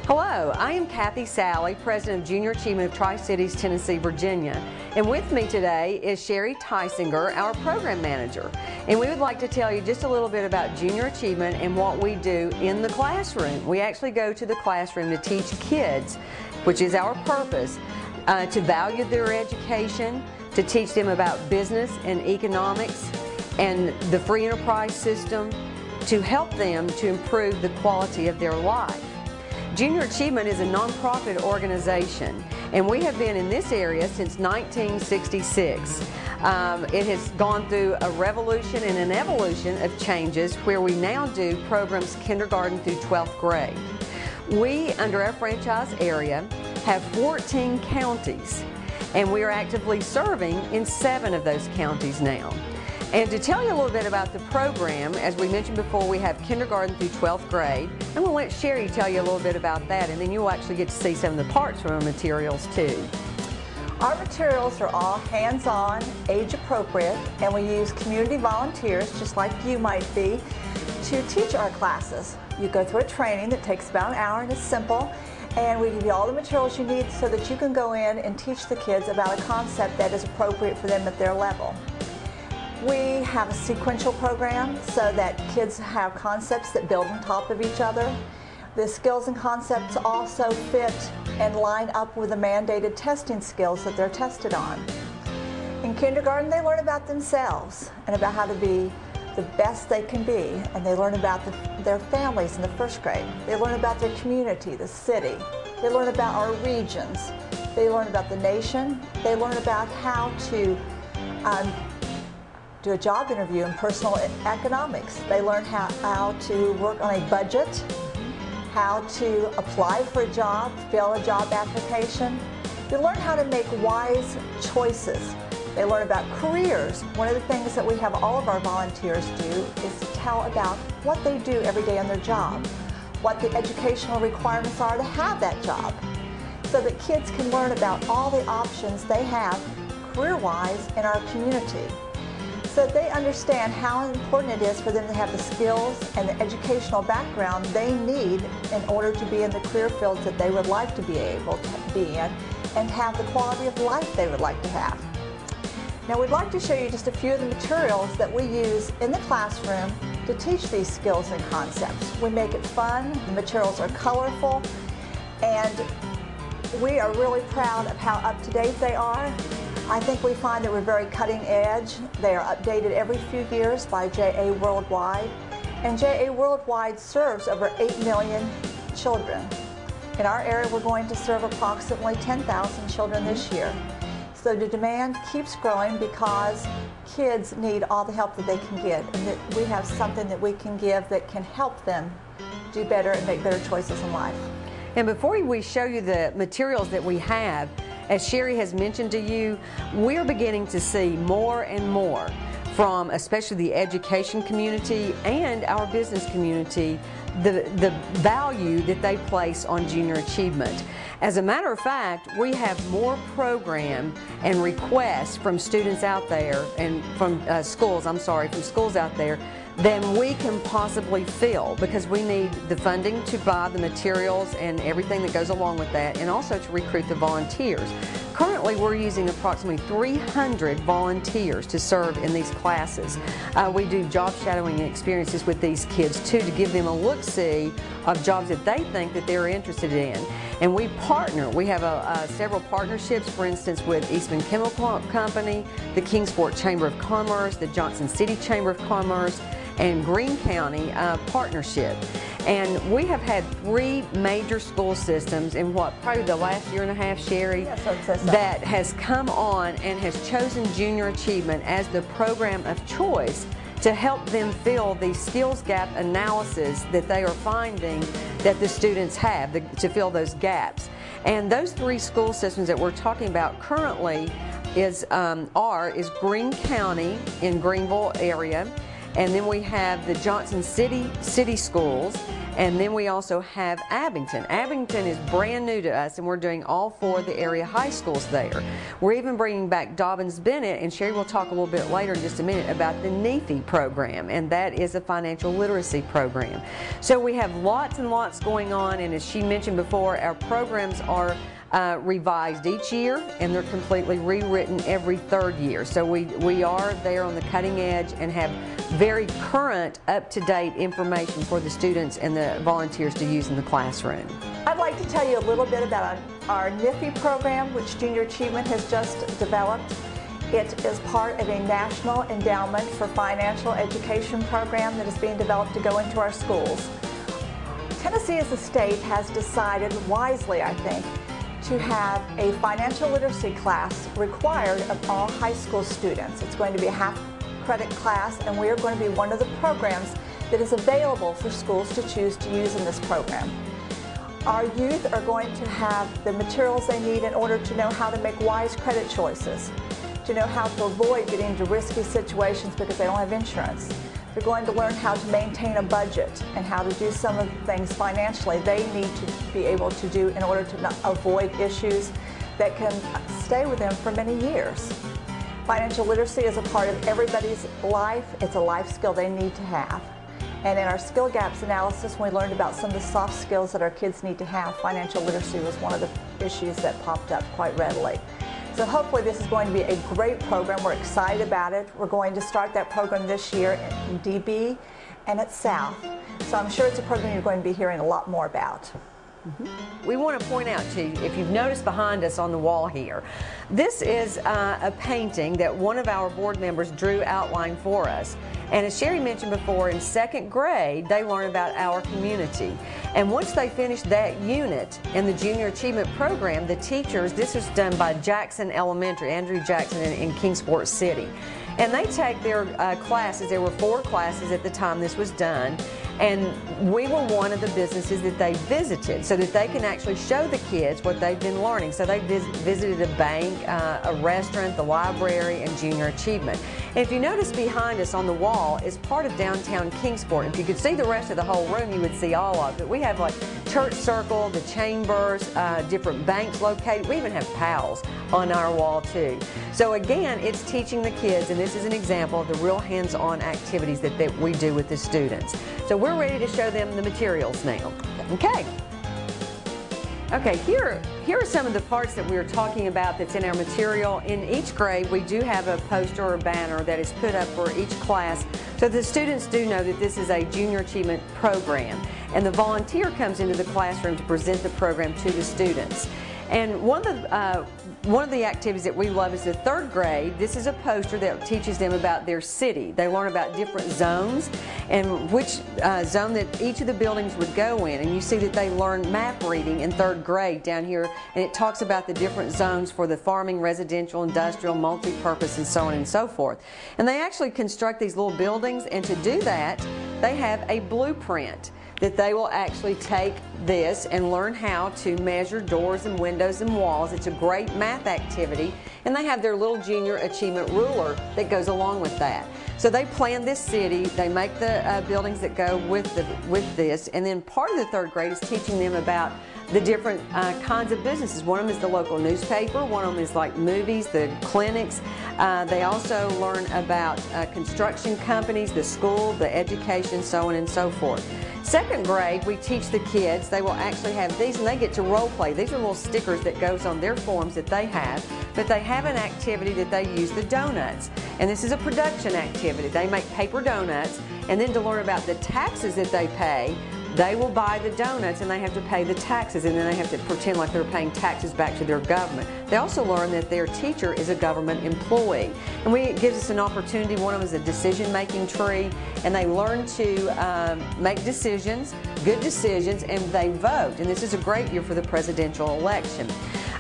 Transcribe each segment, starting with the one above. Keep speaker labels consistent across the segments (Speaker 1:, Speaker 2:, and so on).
Speaker 1: Hello, I am Cathy Salley, President of Junior Achievement of Tri-Cities, Tennessee, Virginia. And with me today is Sherry Tysinger, our Program Manager. And we would like to tell you just a little bit about Junior Achievement and what we do in the classroom. We actually go to the classroom to teach kids, which is our purpose, to value their education, to teach them about business and economics and the free enterprise system, to help them to improve the quality of their life. Junior Achievement is a nonprofit organization, and we have been in this area since 1966. It has gone through a revolution and an evolution of changes where we now do programs kindergarten through 12th grade. We, under our franchise area, have 14 counties, and we are actively serving in 7 of those counties now. And to tell you a little bit about the program, as we mentioned before, we have kindergarten through 12th grade, and we'll let Sherry tell you a little bit about that, and then you'll actually get to see some of the parts from our materials too.
Speaker 2: Our materials are all hands-on, age-appropriate, and we use community volunteers, just like you might be, to teach our classes. You go through a training that takes about an hour and it's simple, and we give you all the materials you need so that you can go in and teach the kids about a concept that is appropriate for them at their level. We have a sequential program so that kids have concepts that build on top of each other. The skills and concepts also fit and line up with the mandated testing skills that they're tested on. In kindergarten, they learn about themselves and about how to be the best they can be, and they learn about their families in the first grade. They learn about their community, the city. They learn about our regions. They learn about the nation. They learn about how to do a job interview in personal economics. They learn how to work on a budget, how to apply for a job, fill a job application. They learn how to make wise choices. They learn about careers. One of the things that we have all of our volunteers do is tell about what they do every day on their job, what the educational requirements are to have that job, so that kids can learn about all the options they have career-wise in our community, so that they understand how important it is for them to have the skills and the educational background they need in order to be in the career fields that they would like to be able to be in and have the quality of life they would like to have. Now, we'd like to show you just a few of the materials that we use in the classroom to teach these skills and concepts. We make it fun, the materials are colorful, and we are really proud of how up-to-date they are. I think we find that we're very cutting edge. They are updated every few years by JA Worldwide, and JA Worldwide serves over 8 million children. In our area, we're going to serve approximately 10,000 children this year. So the demand keeps growing because kids need all the help that they can get, and that we have something that we can give that can help them do better and make better choices in life.
Speaker 1: And before we show you the materials that we have, as Sherry has mentioned to you, we're beginning to see more and more from especially the education community and our business community, the value that they place on junior achievement. As a matter of fact, we have more program and requests from students out there and from schools out there than we can possibly fill, because we need the funding to buy the materials and everything that goes along with that, and also to recruit the volunteers. Currently, we're using approximately 300 volunteers to serve in these classes. We do job shadowing experiences with these kids too, to give them a look-see of jobs that they think that they're interested in. And we partner. We have several partnerships, for instance, with Eastman Chemical Company, the Kingsport Chamber of Commerce, the Johnson City Chamber of Commerce, and Greene County partnership. And we have had 3 major school systems in probably the last year and a half, Sherry, that has come on and has chosen Junior Achievement as the program of choice to help them fill these skills gap analysis that they are finding that the students have to fill those gaps. And those 3 school systems that we're talking about currently is Greene County in Greenville area, and then we have the Johnson City schools, And then we also have Abington. Abington is brand new to us, and we're doing all 4 of the area high schools there. We're even bringing back Dobbins-Bennett, and Sherry will talk a little bit later in just a minute about the NEFI program, and that is a financial literacy program. So we have lots and lots going on, and as she mentioned before, our programs are revised each year, and they're completely rewritten every 3rd year. So we are there on the cutting edge and have very current, up-to-date information for the students and the volunteers to use in the classroom.
Speaker 2: I'd like to tell you a little bit about our NEFI program, which Junior Achievement has just developed. It is part of a National Endowment for Financial Education program that is being developed to go into our schools. Tennessee as a state has decided wisely, I think, to have a financial literacy class required of all high school students. It's going to be a half-credit class, and we are going to be one of the programs that is available for schools to choose to use in this program. Our youth are going to have the materials they need in order to know how to make wise credit choices, to know how to avoid getting into risky situations because they don't have insurance. They're going to learn how to maintain a budget and how to do some of the things financially they need to be able to do in order to not avoid issues that can stay with them for many years. Financial literacy is a part of everybody's life. It's a life skill they need to have. And in our skill gaps analysis, when we learned about some of the soft skills that our kids need to have, financial literacy was one of the issues that popped up quite readily. So hopefully this is going to be a great program. We're excited about it. We're going to start that program this year in DB and at South. So I'm sure it's a program you're going to be hearing a lot more about.
Speaker 1: We want to point out to you, if you've noticed behind us on the wall here, this is a painting that one of our board members drew outline for us. And as Sherry mentioned before, in 2nd grade, they learn about our community. And once they finish that unit in the Junior Achievement Program, the teachers, this was done by Jackson Elementary, Andrew Jackson in Kingsport City. And they take their classes, there were 4 classes at the time this was done, and we were one of the businesses that they visited so that they can actually show the kids what they've been learning. So they visited a bank, a restaurant, the library, and Junior Achievement. And if you notice behind us on the wall is part of downtown Kingsport. If you could see the rest of the whole room, you would see all of it. We have like Church Circle, the Chambers, different banks located. We even have pals on our wall too. So again, it's teaching the kids, and this is an example of the real hands-on activities that we do with the students. So we're ready to show them the materials now. Okay. Okay, here are some of the parts that we were talking about that's in our material. In each grade, we do have a poster or banner that is put up for each class, so the students do know that this is a Junior Achievement program. And the volunteer comes into the classroom to present the program to the students. And one of the activities that we love is the 3rd grade. This is a poster that teaches them about their city. They learn about different zones and which zone that each of the buildings would go in. And you see that they learn map reading in 3rd grade down here, and it talks about the different zones for the farming, residential, industrial, multi-purpose, and so on and so forth. And they actually construct these little buildings, and to do that, they have a blueprint that they will actually take this and learn how to measure doors and windows and walls. It's a great math activity, and they have their little Junior Achievement ruler that goes along with that. So they plan this city, they make the buildings that go with this, and then part of the 3rd grade is teaching them about the different kinds of businesses. One of them is the local newspaper, one of them is like movies, the clinics. They also learn about construction companies, the school, the education, so on and so forth. 2nd grade, we teach the kids, they will actually have these, and they get to role play. These are little stickers that goes on their forms that they have, but they have an activity that they use, the donuts. And this is a production activity. They make paper donuts, and then to learn about the taxes that they pay, they will buy the donuts and they have to pay the taxes, and then they have to pretend like they're paying taxes back to their government. They also learn that their teacher is a government employee. And it gives us an opportunity. One of them is a decision-making tree, and they learn to make decisions, good decisions, and they vote. And this is a great year for the presidential election.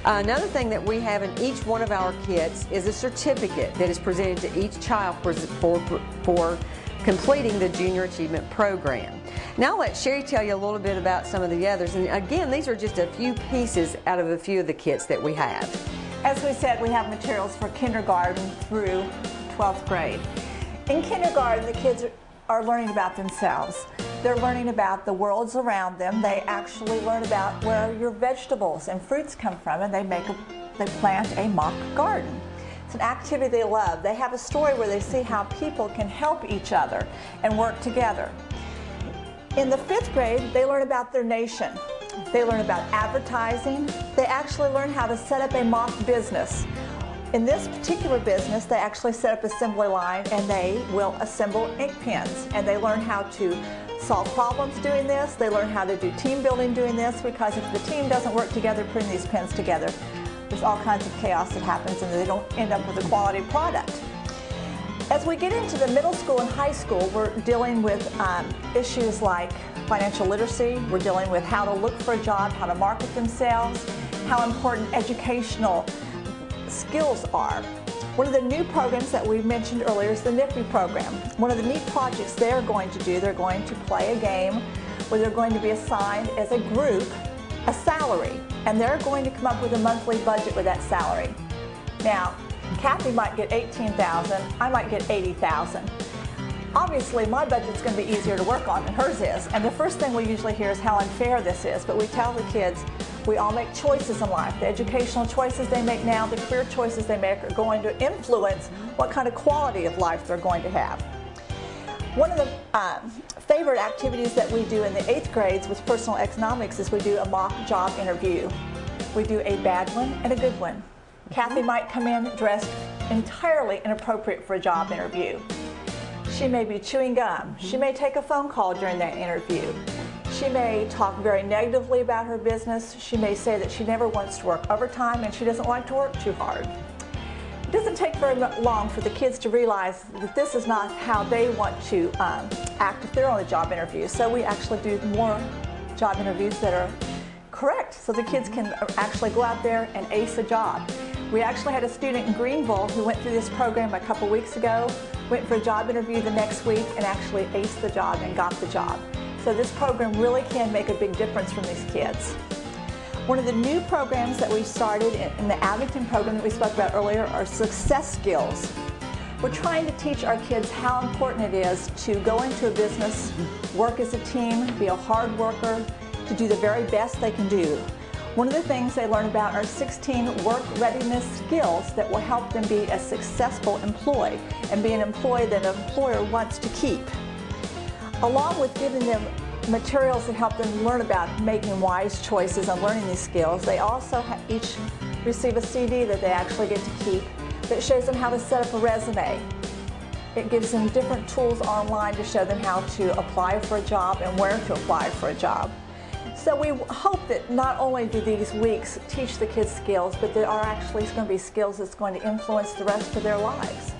Speaker 1: Another thing that we have in each one of our kits is a certificate that is presented to each child for completing the Junior Achievement Program. Now I'll let Sherry tell you a little bit about some of the others. And again, these are just a few pieces out of a few of the kits that we have.
Speaker 2: As we said, we have materials for kindergarten through 12th grade. In kindergarten, the kids are learning about themselves. They're learning about the worlds around them. They actually learn about where your vegetables and fruits come from, and they plant a mock garden. It's an activity they love. They have a story where they see how people can help each other and work together. In the 5th grade, they learn about their nation. They learn about advertising. They actually learn how to set up a mock business. In this particular business, they actually set up an assembly line and they will assemble ink pens. And they learn how to solve problems doing this. They learn how to do team building doing this, because if the team doesn't work together putting these pens together, there's all kinds of chaos that happens and they don't end up with a quality product. As we get into the middle school and high school, we're dealing with issues like financial literacy. We're dealing with how to look for a job, how to market themselves, how important educational skills are. One of the new programs that we mentioned earlier is the NIFI program. One of the neat projects they're going to do, they're going to play a game where they're going to be assigned as a group a salary, and they're going to come up with a monthly budget with that salary. Now, Cathy might get $18,000, I might get $80,000. Obviously, my budget's going to be easier to work on than hers is, and the first thing we usually hear is how unfair this is, but we tell the kids we all make choices in life. The educational choices they make now, the career choices they make are going to influence what kind of quality of life they're going to have. One of the favorite activities that we do in the 8th grades with personal economics is we do a mock job interview. We do a bad one and a good one. Cathy might come in dressed entirely inappropriate for a job interview. She may be chewing gum. She may take a phone call during that interview. She may talk very negatively about her business. She may say that she never wants to work overtime and she doesn't like to work too hard. It doesn't take very long for the kids to realize that this is not how they want to act if they're on a job interview. So we actually do more job interviews that are correct, so the kids can actually go out there and ace a job. We actually had a student in Greenville who went through this program a couple weeks ago, went for a job interview the next week, and actually aced the job and got the job. So this program really can make a big difference from these kids. One of the new programs that we started in the Abington program that we spoke about earlier are success skills. We're trying to teach our kids how important it is to go into a business, work as a team, be a hard worker, to do the very best they can do. One of the things they learn about are 16 work readiness skills that will help them be a successful employee and be an employee that an employer wants to keep. Along with giving them materials that help them learn about making wise choices and learning these skills, they also each receive a CD that they actually get to keep that shows them how to set up a resume. It gives them different tools online to show them how to apply for a job and where to apply for a job. So we hope that not only do these weeks teach the kids skills, but there are actually going to be skills that's going to influence the rest of their lives.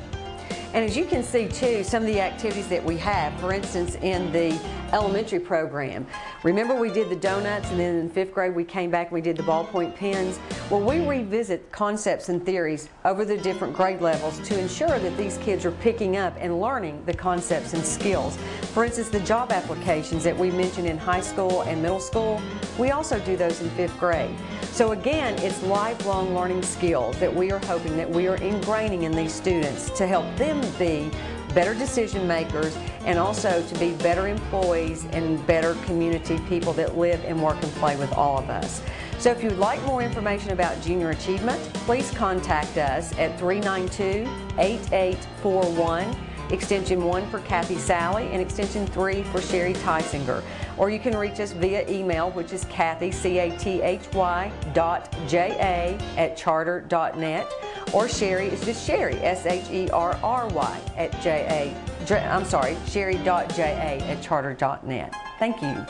Speaker 1: And as you can see too, some of the activities that we have, for instance, in the elementary program. Remember we did the donuts, and then in 5th grade we came back and we did the ballpoint pens? Well, we revisit concepts and theories over the different grade levels to ensure that these kids are picking up and learning the concepts and skills. For instance, the job applications that we mentioned in high school and middle school, we also do those in 5th grade. So again, it's lifelong learning skills that we are hoping that we are ingraining in these students to help them be better decision makers and also to be better employees and better community people that live and work and play with all of us. So if you'd like more information about junior achievement, please contact us at 392-8841, extension 1 for Cathy Salley and extension 3 for Sherry Tysinger. Or you can reach us via email, which is Cathy, cathy.ja@charter.net, or Sherry is just Sherry, SHERRY at sherry.ja@charter.net. Thank you.